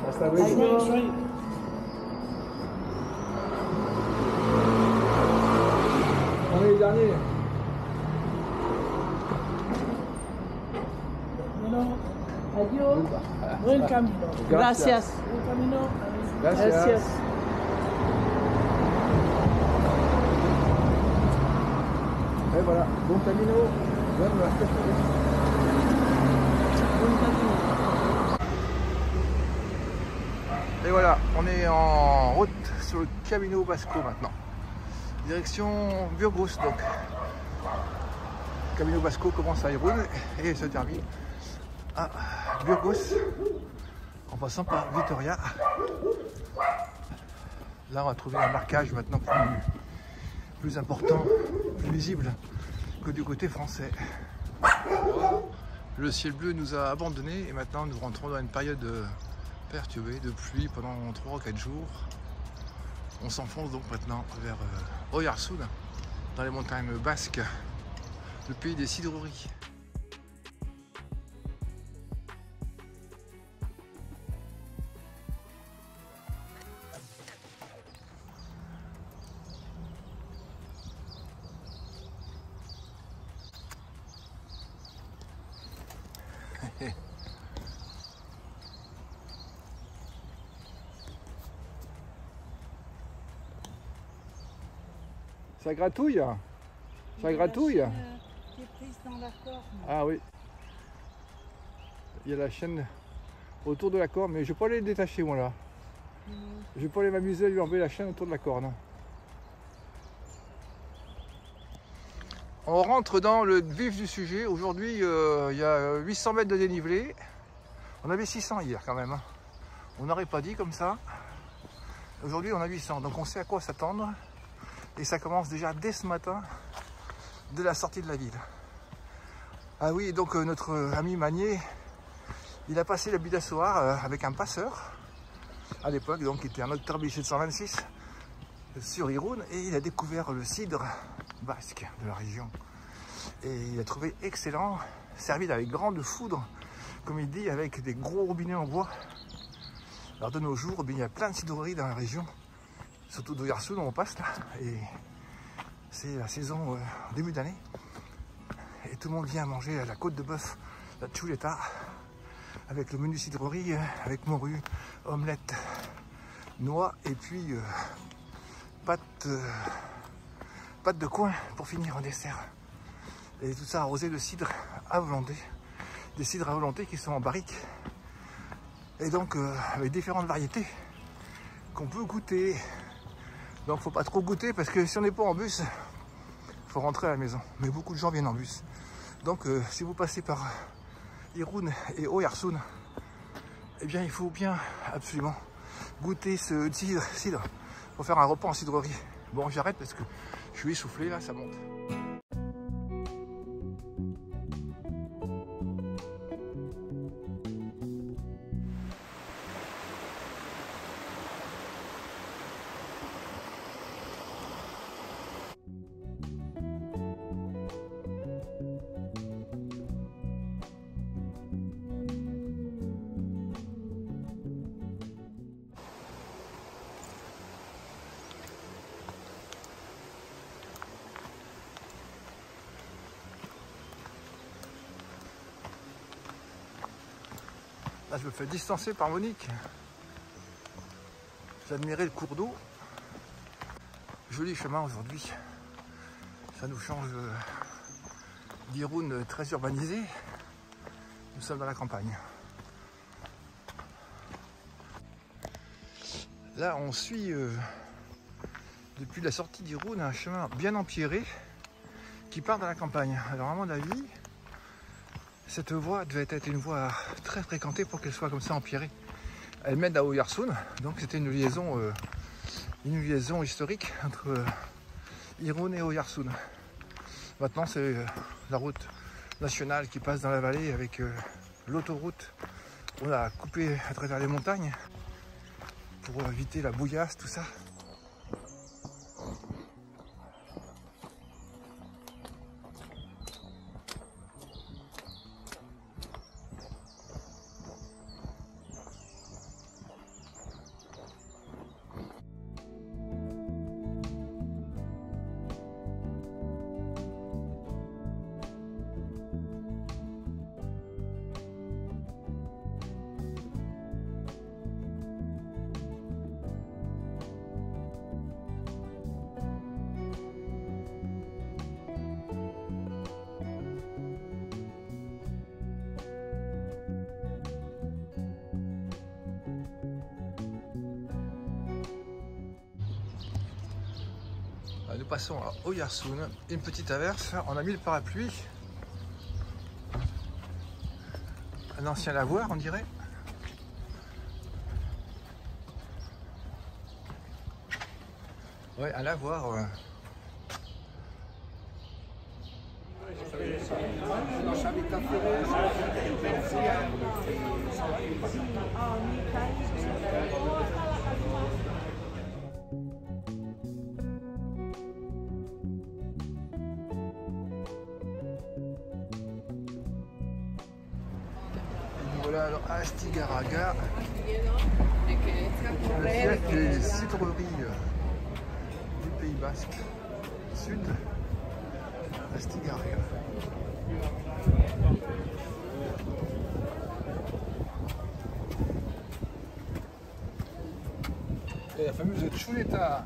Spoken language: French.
Hasta luego. On est les derniers. Adiós. Buen camino. Gracias. Buen camino. Gracias. Et voilà, bon camino. Et voilà, on est en route sur le Camino Basco maintenant. Direction Burgos donc. Camino Basco commence à Irún et se termine à Burgos en passant par Vitoria. Là on va trouver un marquage maintenant plus important, plus visible que du côté français. Le ciel bleu nous a abandonnés et maintenant nous rentrons dans une période perturbée de pluie pendant 3 ou 4 jours. On s'enfonce donc maintenant vers Oyarzun, dans les montagnes basques, le pays des cidreries. Ça gratouille. Ça gratouille. Qui est prise dans la corde. Ah oui. Il y a la chaîne autour de la corde, mais je ne vais pas aller détacher moi là. Je ne vais pas aller m'amuser à lui enlever la chaîne autour de la corde. On rentre dans le vif du sujet. Aujourd'hui, il y a 800 mètres de dénivelé. On avait 600 hier quand même. On n'aurait pas dit comme ça. Aujourd'hui, on a 800. Donc on sait à quoi s'attendre. Et ça commence déjà dès ce matin, dès la sortie de la ville. Ah oui, donc notre ami Magnier, il a passé la Bidasoa avec un passeur, à l'époque, donc qui était un Octobre 1726, sur Irún, et il a découvert le cidre basque de la région. Et il a trouvé excellent, servi avec grande foudre, comme il dit, avec des gros robinets en bois. Alors de nos jours, il y a plein de cidreries dans la région, surtout d'Oyarzun où on passe là, et c'est la saison début d'année. Et tout le monde vient manger à la côte de bœuf, la chuleta, avec le menu cidrerie, avec morue, omelette, noix, et puis pâte de coin pour finir en dessert. Et tout ça arrosé de cidre à volonté, des cidres à volonté qui sont en barrique, et donc avec différentes variétés qu'on peut goûter. Donc faut pas trop goûter parce que si on n'est pas en bus, faut rentrer à la maison. Mais beaucoup de gens viennent en bus. Donc si vous passez par Irún et Oyarzun, eh bien il faut bien absolument goûter ce cidre pour faire un repas en cidrerie. Bon, j'arrête parce que je suis essoufflé là, ça monte. Là, je me fais distancer par Monique. J'admirais le cours d'eau. Joli chemin aujourd'hui. Ça nous change d'Irún très urbanisé. Nous sommes dans la campagne. Là, on suit depuis la sortie d'Irún un chemin bien empierré qui part dans la campagne. Alors, à mon avis, cette voie devait être une voie très fréquentée pour qu'elle soit comme ça empierrée. Elle mène à Oyarzun, donc c'était une liaison historique entre Irún et Oyarzun. Maintenant c'est la route nationale qui passe dans la vallée avec l'autoroute. On a coupé à travers les montagnes pour éviter la bouillasse, tout ça. passons à Oyarzun, une petite averse, on a mis le parapluie. Un ancien lavoir, on dirait. Ouais, un lavoir. Ouais. Voilà alors Astigarraga, le siège des cidreries du Pays Basque, sud, Astigarraga. Et la fameuse chuleta.